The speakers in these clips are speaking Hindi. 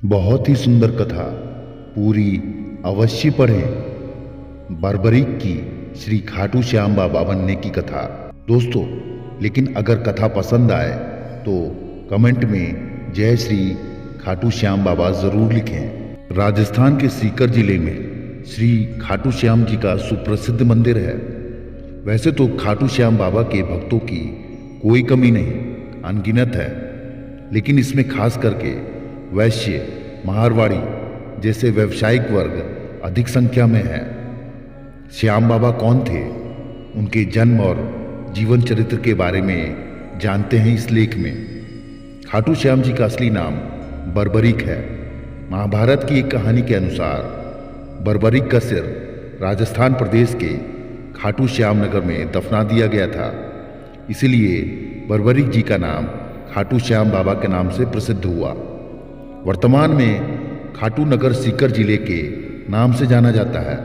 बहुत ही सुंदर कथा, पूरी अवश्य पढ़ें। बर्बरीक की श्री खाटू श्याम बाबा बनने की कथा। दोस्तों, लेकिन अगर कथा पसंद आए तो कमेंट में जय श्री खाटू श्याम बाबा जरूर लिखें। राजस्थान के सीकर जिले में श्री खाटू श्याम जी का सुप्रसिद्ध मंदिर है। वैसे तो खाटू श्याम बाबा के भक्तों की कोई कमी नहीं, अनगिनत है, लेकिन इसमें खास करके वैश्य, मारवाड़ी जैसे व्यवसायिक वर्ग अधिक संख्या में है। श्याम बाबा कौन थे, उनके जन्म और जीवन चरित्र के बारे में जानते हैं इस लेख में। खाटू श्याम जी का असली नाम बर्बरीक है। महाभारत की एक कहानी के अनुसार बर्बरीक का सिर राजस्थान प्रदेश के खाटू श्याम नगर में दफना दिया गया था। इसलिए बर्बरीक जी का नाम खाटू श्याम बाबा के नाम से प्रसिद्ध हुआ। वर्तमान में खाटू नगर सीकर जिले के नाम से जाना जाता है।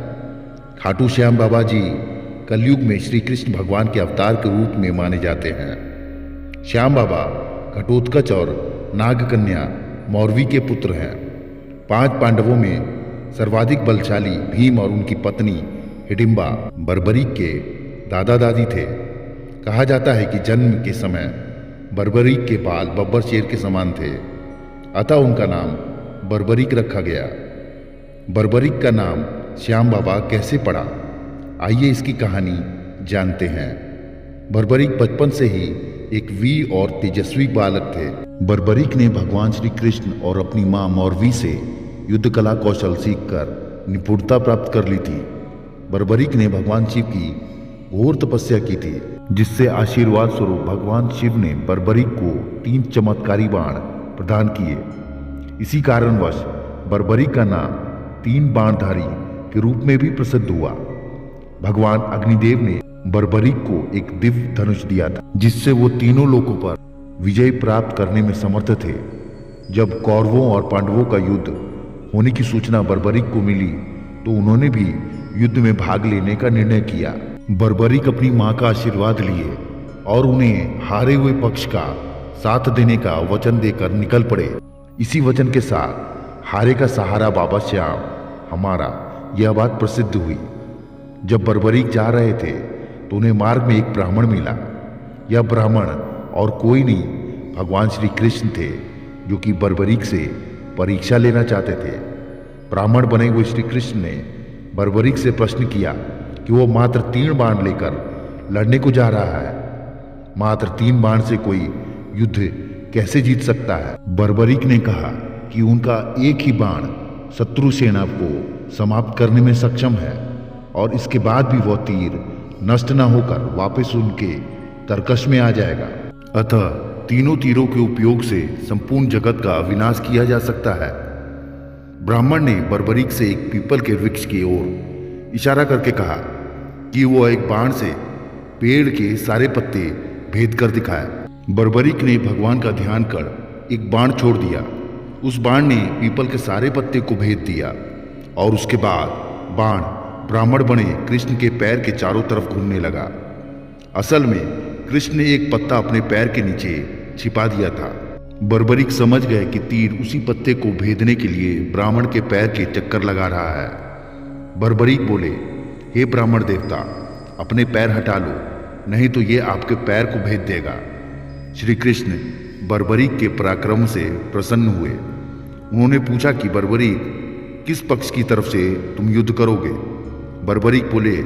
खाटू श्याम बाबा जी कलयुग में श्री कृष्ण भगवान के अवतार के रूप में माने जाते हैं। श्याम बाबा घटोत्कच और नागकन्या मौरवी के पुत्र हैं। 5 पांडवों में सर्वाधिक बलशाली भीम और उनकी पत्नी हिडिंबा बर्बरीक के दादा दादी थे। कहा जाता है कि जन्म के समय बर्बरीक के बाल बब्बर शेर के समान थे, अतः उनका नाम बर्बरीक रखा गया। बर्बरीक का नाम श्याम बाबा कैसे पड़ा, आइए इसकी कहानी जानते हैं। बर्बरीक बचपन से ही एक वीर और तेजस्वी बालक थे। बर्बरीक ने भगवान श्री कृष्ण और अपनी मां मौरवी से युद्ध कला कौशल सीखकर निपुणता प्राप्त कर ली थी। बर्बरीक ने भगवान शिव की घोर तपस्या की थी, जिससे आशीर्वाद स्वरूप भगवान शिव ने बर्बरीक को 3 चमत्कारी बाण प्रदान किए। इसी कारणवश बर्बरीक का नाम 3 बाणधारी के रूप में भी प्रसिद्ध हुआ। भगवान अग्निदेव ने बर्बरीक को एक दिव्य धनुष दिया था, जिससे वो तीनों लोकों पर विजय प्राप्त करने में समर्थ थे। जब कौरवों और पांडवों का युद्ध होने की सूचना बर्बरीक को मिली तो उन्होंने भी युद्ध में भाग लेने का निर्णय किया। बर्बरीक अपनी मां का आशीर्वाद लिए और उन्हें हारे हुए पक्ष का साथ देने का वचन देकर निकल पड़े। इसी वचन के साथ हारे का सहारा बाबा श्याम हमारा, यह बात प्रसिद्ध हुई। जब बर्बरीक जा रहे थे तो उन्हें मार्ग में एक ब्राह्मण मिला। यह ब्राह्मण और कोई नहीं, भगवान श्री कृष्ण थे, जो कि बर्बरीक से परीक्षा लेना चाहते थे। ब्राह्मण बने हुए श्री कृष्ण ने बर्बरीक से प्रश्न किया कि वो मात्र 3 बाण लेकर लड़ने को जा रहा है। मात्र 3 बाण से कोई युद्ध कैसे जीत सकता है? बर्बरीक ने कहा कि उनका एक ही बाण शत्रु सेना को समाप्त करने में सक्षम है और इसके बाद भी वह तीर नष्ट न होकर वापस उनके तरकश में आ जाएगा। अतः तीनों तीरों के उपयोग से संपूर्ण जगत का विनाश किया जा सकता है। ब्राह्मण ने बर्बरीक से एक पीपल के वृक्ष की ओर इशारा करके कहा कि वह एक बाण से पेड़ के सारे पत्ते भेद कर दिखाए। बर्बरीक ने भगवान का ध्यान कर एक बाण छोड़ दिया। उस बाण ने पीपल के सारे पत्ते को भेद दिया और उसके बाद बाण ब्राह्मण बने कृष्ण के पैर के चारों तरफ घूमने लगा। असल में कृष्ण ने एक पत्ता अपने पैर के नीचे छिपा दिया था। बर्बरीक समझ गए कि तीर उसी पत्ते को भेदने के लिए ब्राह्मण के पैर के चक्कर लगा रहा है। बर्बरीक बोले, हे ब्राह्मण देवता, अपने पैर हटा लो, नहीं तो ये आपके पैर को भेद देगा। श्री कृष्ण बर्बरीक के पराक्रम से प्रसन्न हुए। उन्होंने पूछा कि बर्बरीक, किस पक्ष की तरफ से तुम युद्ध करोगे? बर्बरीक बोले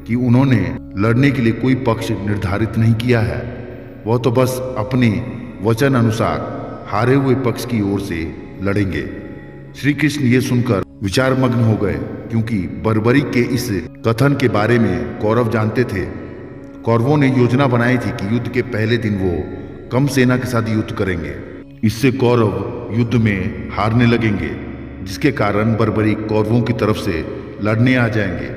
कि उन्होंने लड़ने के लिए कोई पक्ष निर्धारित नहीं किया है, वह तो बस अपने वचन अनुसार हारे हुए पक्ष की ओर से लड़ेंगे। श्री कृष्ण ये सुनकर विचारमग्न हो गए, क्योंकि बर्बरीक के इस कथन के बारे में कौरव जानते थे। कौरवों ने योजना बनाई थी कि युद्ध के पहले दिन वो कम सेना के साथ युद्ध करेंगे। इससे कौरव युद्ध में हारने लगेंगे, जिसके कारण बर्बरीक कौरवों की तरफ से लड़ने आ जाएंगे।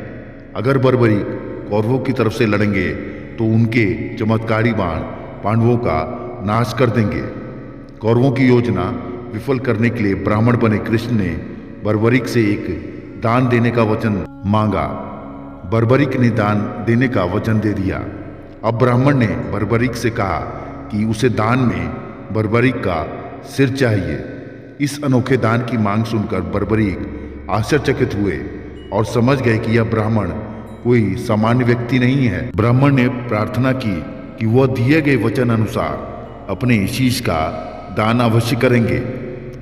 अगर बर्बरीक कौरवों की तरफ से लड़ेंगे तो उनके चमत्कारी बाण पांडवों का नाश कर देंगे। कौरवों की योजना विफल करने के लिए ब्राह्मण बने कृष्ण ने बर्बरीक से एक दान देने का वचन मांगा। बर्बरीक ने दान देने का वचन दे दिया। अब ब्राह्मण ने बर्बरीक से कहा कि उसे दान में बर्बरीक का सिर चाहिए। इस अनोखे दान की मांग सुनकर बर्बरीक आश्चर्यचकित हुए और समझ गए कि यह ब्राह्मण कोई सामान्य व्यक्ति नहीं है। ब्राह्मण ने प्रार्थना की कि वह दिए गए वचन अनुसार अपने शीश का दान अवश्य करेंगे,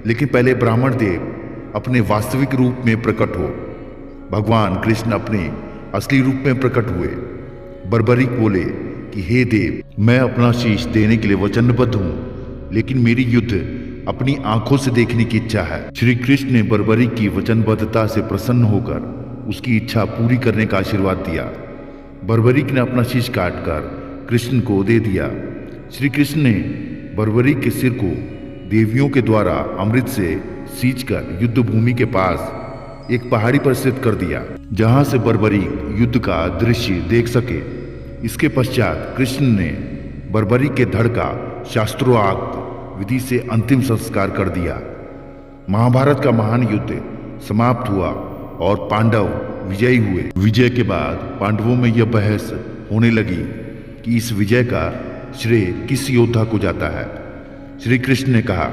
लेकिन पहले ब्राह्मण देव अपने वास्तविक रूप में प्रकट हो। भगवान कृष्ण अपने असली रूप में प्रकट हुए। बर्बरीक बोले कि हे देव, मैं अपना शीश देने के लिए वचनबद्ध हूँ, लेकिन मेरी युद्ध अपनी आंखों से देखने की इच्छा है। श्री कृष्ण ने बर्बरीक की वचनबद्धता से प्रसन्न होकर उसकी इच्छा पूरी करने का आशीर्वाद दिया। बर्बरीक ने अपना शीश काटकर कृष्ण को दे दिया। श्री कृष्ण ने बर्बरीक के सिर को देवियों के द्वारा अमृत से सींचकर युद्ध भूमि के पास एक पहाड़ी पर स्थित कर दिया, जहां से बर्बरीक युद्ध का दृश्य देख सके। इसके पश्चात कृष्ण ने बर्बरीक के धड़ का शास्त्रोक्त विधि से अंतिम संस्कार कर दिया। महाभारत का महान युद्ध समाप्त हुआ और पांडव विजयी हुए। विजय के बाद पांडवों में यह बहस होने लगी कि इस विजय का श्रेय किस योद्धा को जाता है। श्री कृष्ण ने कहा,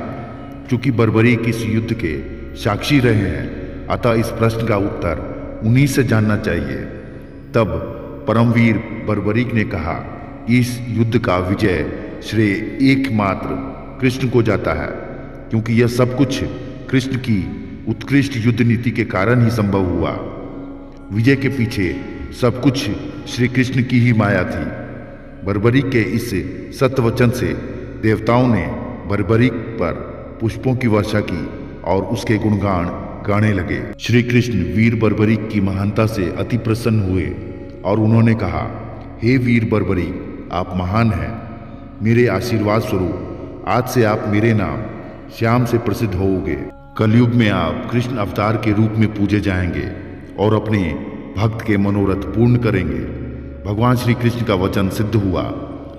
चूंकि बर्बरीक इस युद्ध के साक्षी रहे हैं, अतः इस प्रश्न का उत्तर उन्हीं से जानना चाहिए। तब परमवीर बर्बरीक ने कहा, इस युद्ध का विजय श्रेय एकमात्र कृष्ण को जाता है, क्योंकि यह सब कुछ कृष्ण की उत्कृष्ट युद्ध नीति के कारण ही संभव हुआ। विजय के पीछे सब कुछ श्री कृष्ण की ही माया थी। बर्बरीक के इस सत्य वचन से देवताओं ने बर्बरीक पर पुष्पों की वर्षा की और उसके गुणगान गाने लगे। श्री कृष्ण वीर बर्बरीक की महानता से अति प्रसन्न हुए और उन्होंने कहा, हे वीर बर्बरीक, आप महान हैं। मेरे आशीर्वाद स्वरूप आज से आप मेरे नाम श्याम से प्रसिद्ध होोगे। कलयुग में आप कृष्ण अवतार के रूप में पूजे जाएंगे और अपने भक्त के मनोरथ पूर्ण करेंगे। भगवान श्री कृष्ण का वचन सिद्ध हुआ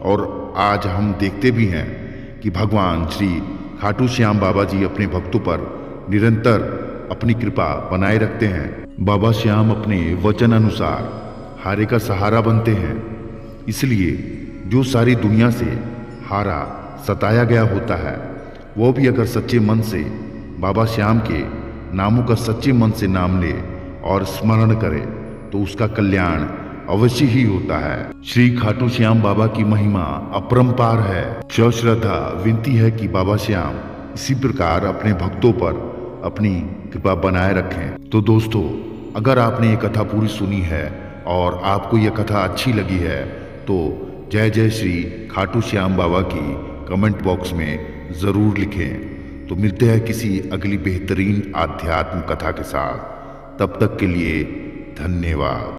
और आज हम देखते भी हैं कि भगवान श्री खाटू श्याम बाबा जी अपने भक्तों पर निरंतर अपनी कृपा बनाए रखते हैं। बाबा श्याम अपने वचन अनुसार हारे का सहारा बनते हैं। इसलिए जो सारी दुनिया से हारा सताया गया होता है, वो भी अगर सच्चे मन से बाबा श्याम के नामों का सच्चे मन से नाम ले और स्मरण करे तो उसका कल्याण अवश्य ही होता है। श्री खाटू श्याम बाबा की महिमा अपरंपार है। सश्रद्धा विनती है कि बाबा श्याम इसी प्रकार अपने भक्तों पर अपनी कृपा बनाए रखें। तो दोस्तों, अगर आपने ये कथा पूरी सुनी है और आपको यह कथा अच्छी लगी है तो जय जय श्री खाटू श्याम बाबा की कमेंट बॉक्स में ज़रूर लिखें। तो मिलते हैं किसी अगली बेहतरीन आध्यात्म कथा के साथ। तब तक के लिए धन्यवाद।